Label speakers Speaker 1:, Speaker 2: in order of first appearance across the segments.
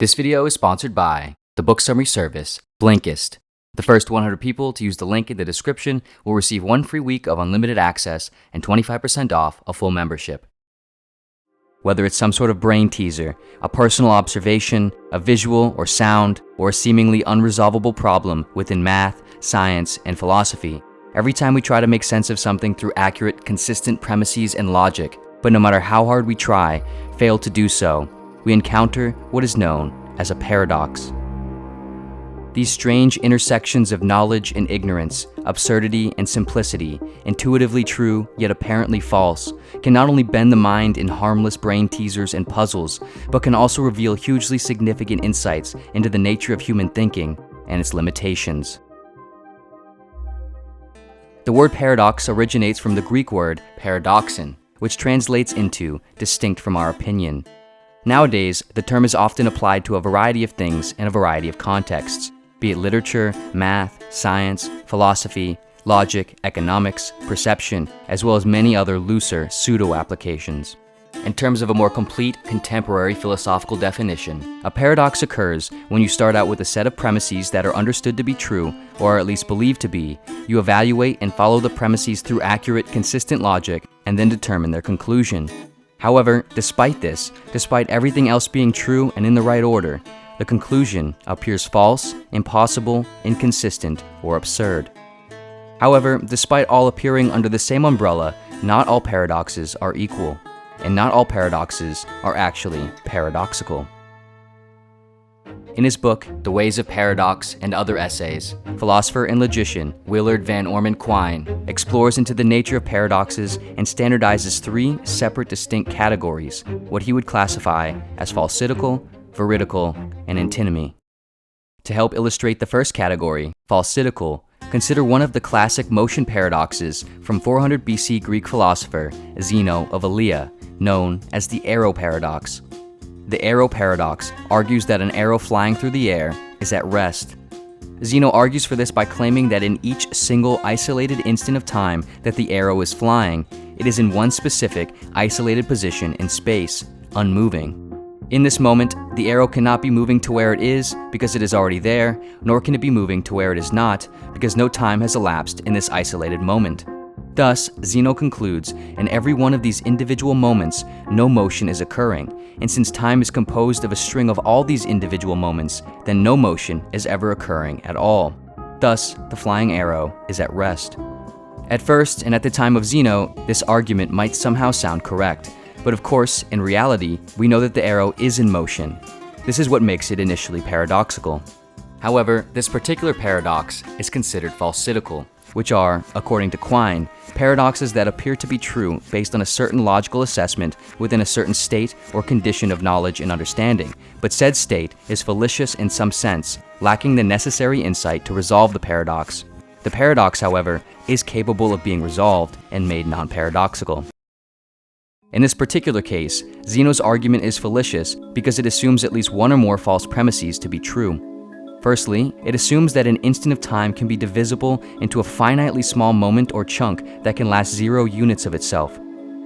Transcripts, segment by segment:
Speaker 1: This video is sponsored by the book summary service, Blinkist. The first 100 people to use the link in the description will receive 1 free week of unlimited access and 25% off a full membership. Whether it's some sort of brain teaser, a personal observation, a visual or sound, or a seemingly unresolvable problem within math, science, and philosophy, every time we try to make sense of something through accurate, consistent premises and logic, but no matter how hard we try, fail to do so, we encounter what is known as a paradox. These strange intersections of knowledge and ignorance, absurdity and simplicity, intuitively true yet apparently false, can not only bend the mind in harmless brain teasers and puzzles, but can also reveal hugely significant insights into the nature of human thinking and its limitations. The word paradox originates from the Greek word paradoxon, which translates into distinct from our opinion. Nowadays, the term is often applied to a variety of things in a variety of contexts, be it literature, math, science, philosophy, logic, economics, perception, as well as many other looser pseudo-applications. In terms of a more complete, contemporary philosophical definition, a paradox occurs when you start out with a set of premises that are understood to be true, or are at least believed to be. You evaluate and follow the premises through accurate, consistent logic, and then determine their conclusion. However, despite everything else being true and in the right order, the conclusion appears false, impossible, inconsistent, or absurd. However, despite all appearing under the same umbrella, not all paradoxes are equal, and not all paradoxes are actually paradoxical. In his book, The Ways of Paradox and Other Essays, philosopher and logician Willard Van Orman Quine explores into the nature of paradoxes and standardizes 3 separate distinct categories, what he would classify as falsidical, veridical, and antinomy. To help illustrate the first category, falsidical, consider one of the classic motion paradoxes from 400 BC Greek philosopher Zeno of Elea, known as the arrow paradox. The arrow paradox argues that an arrow flying through the air is at rest. Zeno argues for this by claiming that in each single isolated instant of time that the arrow is flying, it is in one specific, isolated position in space, unmoving. In this moment, the arrow cannot be moving to where it is because it is already there, nor can it be moving to where it is not because no time has elapsed in this isolated moment. Thus, Zeno concludes, in every one of these individual moments, no motion is occurring, and since time is composed of a string of all these individual moments, then no motion is ever occurring at all. Thus, the flying arrow is at rest. At first, and at the time of Zeno, this argument might somehow sound correct, but of course, in reality, we know that the arrow is in motion. This is what makes it initially paradoxical. However, this particular paradox is considered falsidical, which are, according to Quine, paradoxes that appear to be true based on a certain logical assessment within a certain state or condition of knowledge and understanding, but said state is fallacious in some sense, lacking the necessary insight to resolve the paradox. The paradox, however, is capable of being resolved and made non-paradoxical. In this particular case, Zeno's argument is fallacious because it assumes at least one or more false premises to be true. Firstly, it assumes that an instant of time can be divisible into a finitely small moment or chunk that can last 0 units of itself.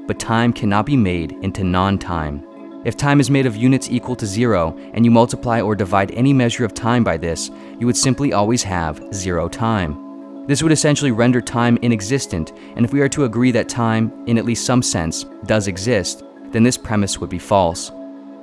Speaker 1: But time cannot be made into non-time. If time is made of units equal to 0, and you multiply or divide any measure of time by this, you would simply always have 0 time. This would essentially render time inexistent, and if we are to agree that time, in at least some sense, does exist, then this premise would be false.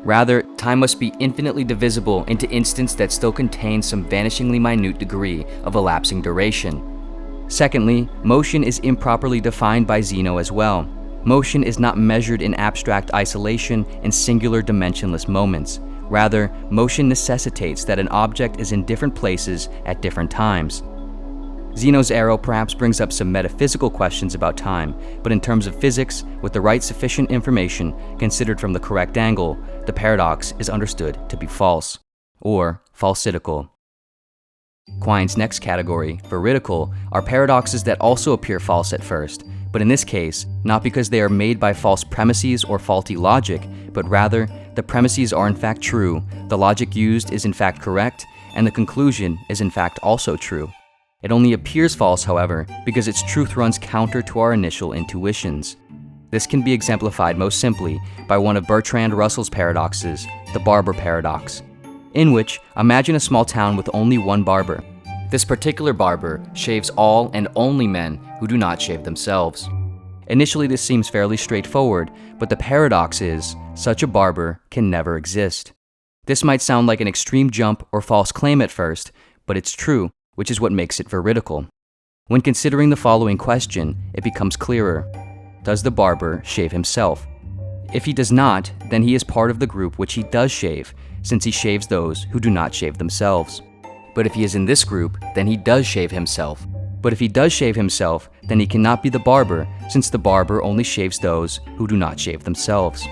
Speaker 1: Rather, time must be infinitely divisible into instants that still contain some vanishingly minute degree of elapsing duration. Secondly, motion is improperly defined by Zeno as well. Motion is not measured in abstract isolation in singular dimensionless moments. Rather, motion necessitates that an object is in different places at different times. Zeno's arrow perhaps brings up some metaphysical questions about time, but in terms of physics, with the right sufficient information considered from the correct angle, the paradox is understood to be false, or falsidical. Quine's next category, veridical, are paradoxes that also appear false at first, but in this case, not because they are made by false premises or faulty logic, but rather, the premises are in fact true, the logic used is in fact correct, and the conclusion is in fact also true. It only appears false, however, because its truth runs counter to our initial intuitions. This can be exemplified most simply by one of Bertrand Russell's paradoxes, the barber paradox. In which, imagine a small town with only one barber. This particular barber shaves all and only men who do not shave themselves. Initially, this seems fairly straightforward, but the paradox is, such a barber can never exist. This might sound like an extreme jump or false claim at first, but it's true, which is what makes it veridical. When considering the following question, it becomes clearer. Does the barber shave himself? If he does not, then he is part of the group which he does shave, since he shaves those who do not shave themselves. But if he is in this group, then he does shave himself. But if he does shave himself, then he cannot be the barber, since the barber only shaves those who do not shave themselves.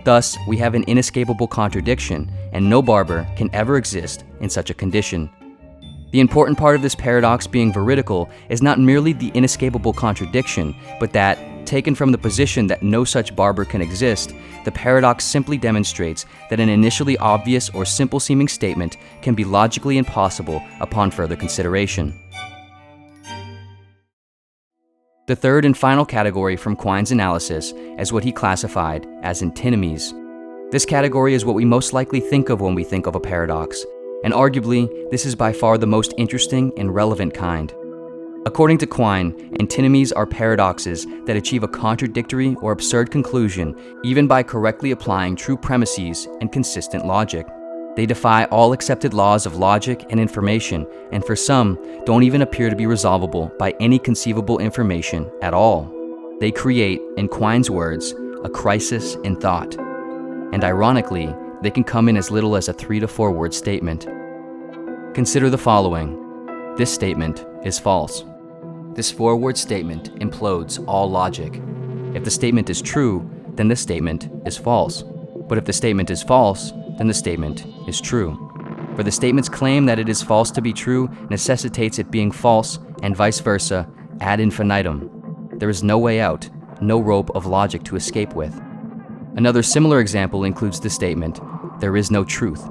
Speaker 1: Thus, we have an inescapable contradiction, and no barber can ever exist in such a condition. The important part of this paradox being veridical is not merely the inescapable contradiction, but that, taken from the position that no such barber can exist, the paradox simply demonstrates that an initially obvious or simple-seeming statement can be logically impossible upon further consideration. The third and final category from Quine's analysis is what he classified as antinomies. This category is what we most likely think of when we think of a paradox, and arguably, this is by far the most interesting and relevant kind. According to Quine, antinomies are paradoxes that achieve a contradictory or absurd conclusion even by correctly applying true premises and consistent logic. They defy all accepted laws of logic and information, and for some, don't even appear to be resolvable by any conceivable information at all. They create, in Quine's words, a crisis in thought. And ironically, they can come in as little as a 3 to 4 word statement. Consider the following. This statement is false. This 4-word statement implodes all logic. If the statement is true, then the statement is false. But if the statement is false, then the statement is true. For the statement's claim that it is false to be true necessitates it being false, and vice versa, ad infinitum. There is no way out, no rope of logic to escape with. Another similar example includes the statement, there is no truth.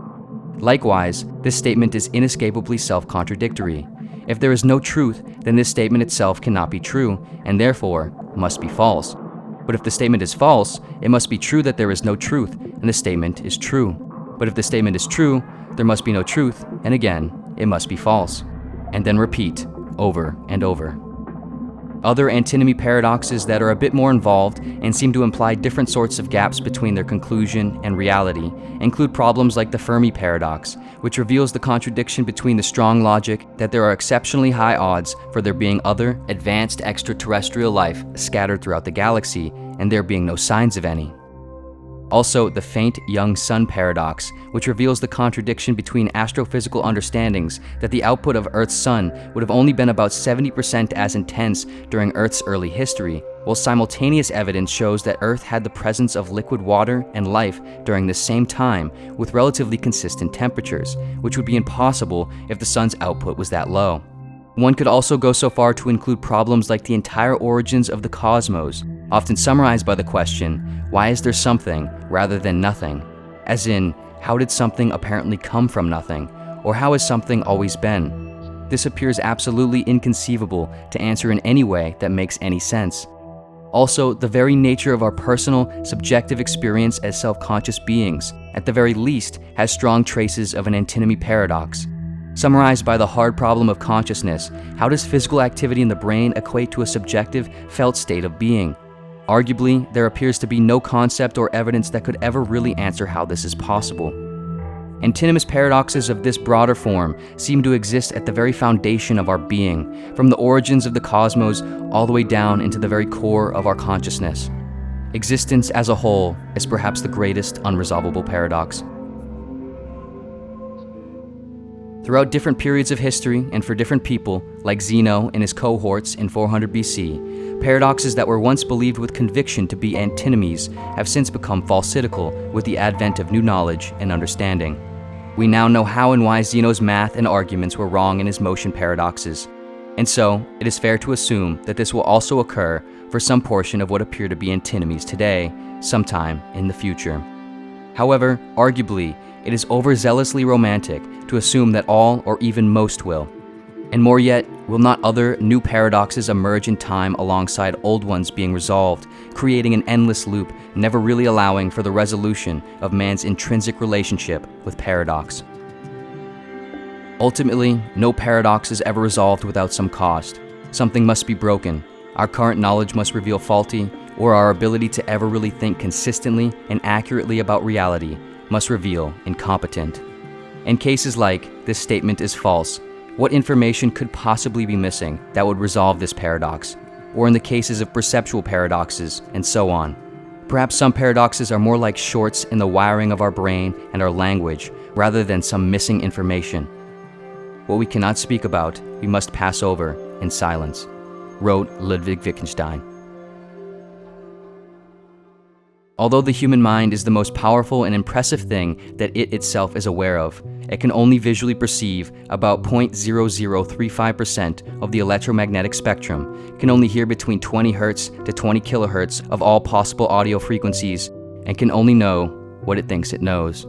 Speaker 1: Likewise, this statement is inescapably self-contradictory. If there is no truth, then this statement itself cannot be true, and therefore must be false. But if the statement is false, it must be true that there is no truth, and the statement is true. But if the statement is true, there must be no truth, and again, it must be false. And then repeat, over and over. Other antinomy paradoxes that are a bit more involved and seem to imply different sorts of gaps between their conclusion and reality include problems like the Fermi paradox, which reveals the contradiction between the strong logic that there are exceptionally high odds for there being other, advanced extraterrestrial life scattered throughout the galaxy, and there being no signs of any. Also, the faint young sun paradox, which reveals the contradiction between astrophysical understandings that the output of Earth's sun would have only been about 70% as intense during Earth's early history, while simultaneous evidence shows that Earth had the presence of liquid water and life during the same time with relatively consistent temperatures, which would be impossible if the sun's output was that low. One could also go so far to include problems like the entire origins of the cosmos, often summarized by the question, why is there something rather than nothing? As in, how did something apparently come from nothing? Or how has something always been? This appears absolutely inconceivable to answer in any way that makes any sense. Also, the very nature of our personal, subjective experience as self-conscious beings, at the very least, has strong traces of an antinomy paradox. Summarized by the hard problem of consciousness, how does physical activity in the brain equate to a subjective, felt state of being? Arguably, there appears to be no concept or evidence that could ever really answer how this is possible. Antinomous paradoxes of this broader form seem to exist at the very foundation of our being, from the origins of the cosmos all the way down into the very core of our consciousness. Existence as a whole is perhaps the greatest unresolvable paradox. Throughout different periods of history and for different people, like Zeno and his cohorts in 400 BC, paradoxes that were once believed with conviction to be antinomies have since become falsidical with the advent of new knowledge and understanding. We now know how and why Zeno's math and arguments were wrong in his motion paradoxes. And so, it is fair to assume that this will also occur for some portion of what appear to be antinomies today, sometime in the future. However, arguably, it is overzealously romantic to assume that all or even most will. And more yet, will not other new paradoxes emerge in time alongside old ones being resolved, creating an endless loop, never really allowing for the resolution of man's intrinsic relationship with paradox? Ultimately, no paradox is ever resolved without some cost. Something must be broken. Our current knowledge must reveal faulty, or our ability to ever really think consistently and accurately about reality must reveal incompetent. In cases like, this statement is false, what information could possibly be missing that would resolve this paradox? Or in the cases of perceptual paradoxes, and so on. Perhaps some paradoxes are more like shorts in the wiring of our brain and our language, rather than some missing information. What we cannot speak about, we must pass over in silence, wrote Ludwig Wittgenstein. Although the human mind is the most powerful and impressive thing that it itself is aware of, it can only visually perceive about 0.0035% of the electromagnetic spectrum, can only hear between 20 Hz to 20 kHz of all possible audio frequencies, and can only know what it thinks it knows.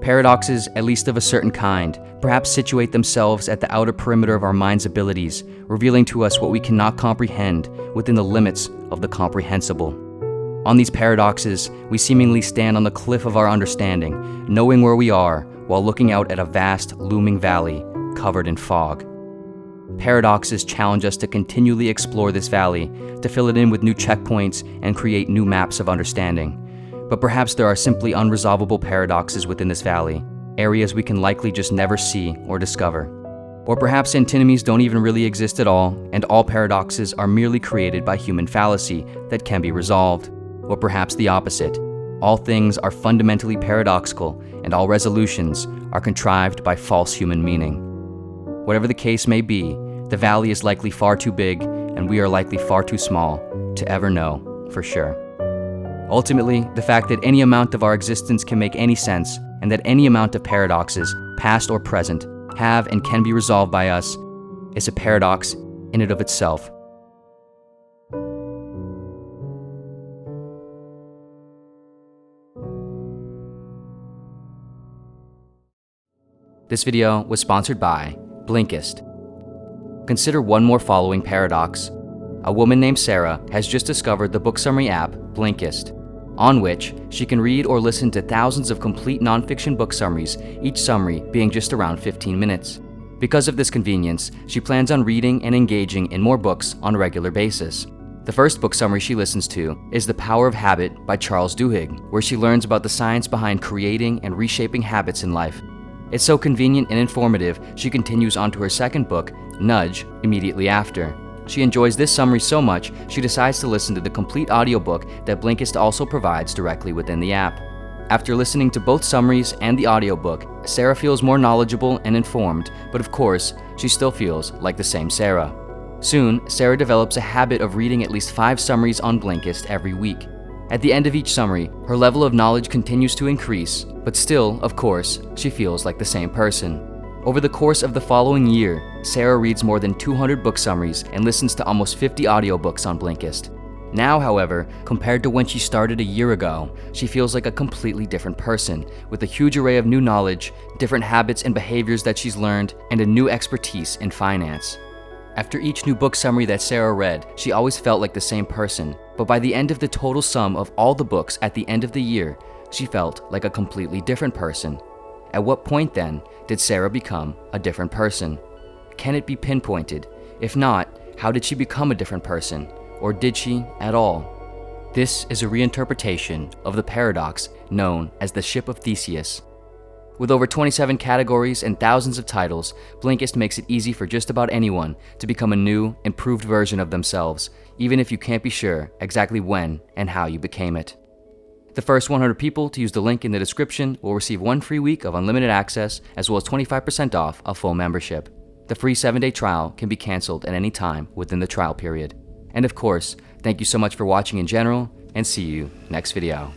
Speaker 1: Paradoxes, at least of a certain kind, perhaps situate themselves at the outer perimeter of our mind's abilities, revealing to us what we cannot comprehend within the limits of the comprehensible. On these paradoxes, we seemingly stand on the cliff of our understanding, knowing where we are, while looking out at a vast, looming valley covered in fog. Paradoxes challenge us to continually explore this valley, to fill it in with new checkpoints and create new maps of understanding. But perhaps there are simply unresolvable paradoxes within this valley, areas we can likely just never see or discover. Or perhaps antinomies don't even really exist at all, and all paradoxes are merely created by human fallacy that can be resolved. Or perhaps the opposite. All things are fundamentally paradoxical, and all resolutions are contrived by false human meaning. Whatever the case may be, the valley is likely far too big, and we are likely far too small to ever know for sure. Ultimately, the fact that any amount of our existence can make any sense, and that any amount of paradoxes, past or present, have and can be resolved by us, is a paradox in and of itself. This video was sponsored by Blinkist. Consider one more following paradox. A woman named Sarah has just discovered the book summary app Blinkist, on which she can read or listen to thousands of complete nonfiction book summaries, each summary being just around 15 minutes. Because of this convenience, she plans on reading and engaging in more books on a regular basis. The first book summary she listens to is The Power of Habit by Charles Duhigg, where she learns about the science behind creating and reshaping habits in life. It's so convenient and informative, she continues on to her second book, Nudge, immediately after. She enjoys this summary so much, she decides to listen to the complete audiobook that Blinkist also provides directly within the app. After listening to both summaries and the audiobook, Sarah feels more knowledgeable and informed, but of course, she still feels like the same Sarah. Soon, Sarah develops a habit of reading at least 5 summaries on Blinkist every week. At the end of each summary, her level of knowledge continues to increase, but still, of course, she feels like the same person. Over the course of the following year, Sarah reads more than 200 book summaries and listens to almost 50 audiobooks on Blinkist. Now, however, compared to when she started a year ago, she feels like a completely different person, with a huge array of new knowledge, different habits and behaviors that she's learned, and a new expertise in finance. After each new book summary that Sarah read, she always felt like the same person, but by the end of the total sum of all the books at the end of the year, she felt like a completely different person. At what point then did Sarah become a different person? Can it be pinpointed? If not, how did she become a different person? Or did she at all? This is a reinterpretation of the paradox known as the Ship of Theseus. With over 27 categories and thousands of titles, Blinkist makes it easy for just about anyone to become a new, improved version of themselves, even if you can't be sure exactly when and how you became it. The first 100 people to use the link in the description will receive 1 free week of unlimited access, as well as 25% off a full membership. The free 7-day trial can be canceled at any time within the trial period. And of course, thank you so much for watching in general, and see you next video.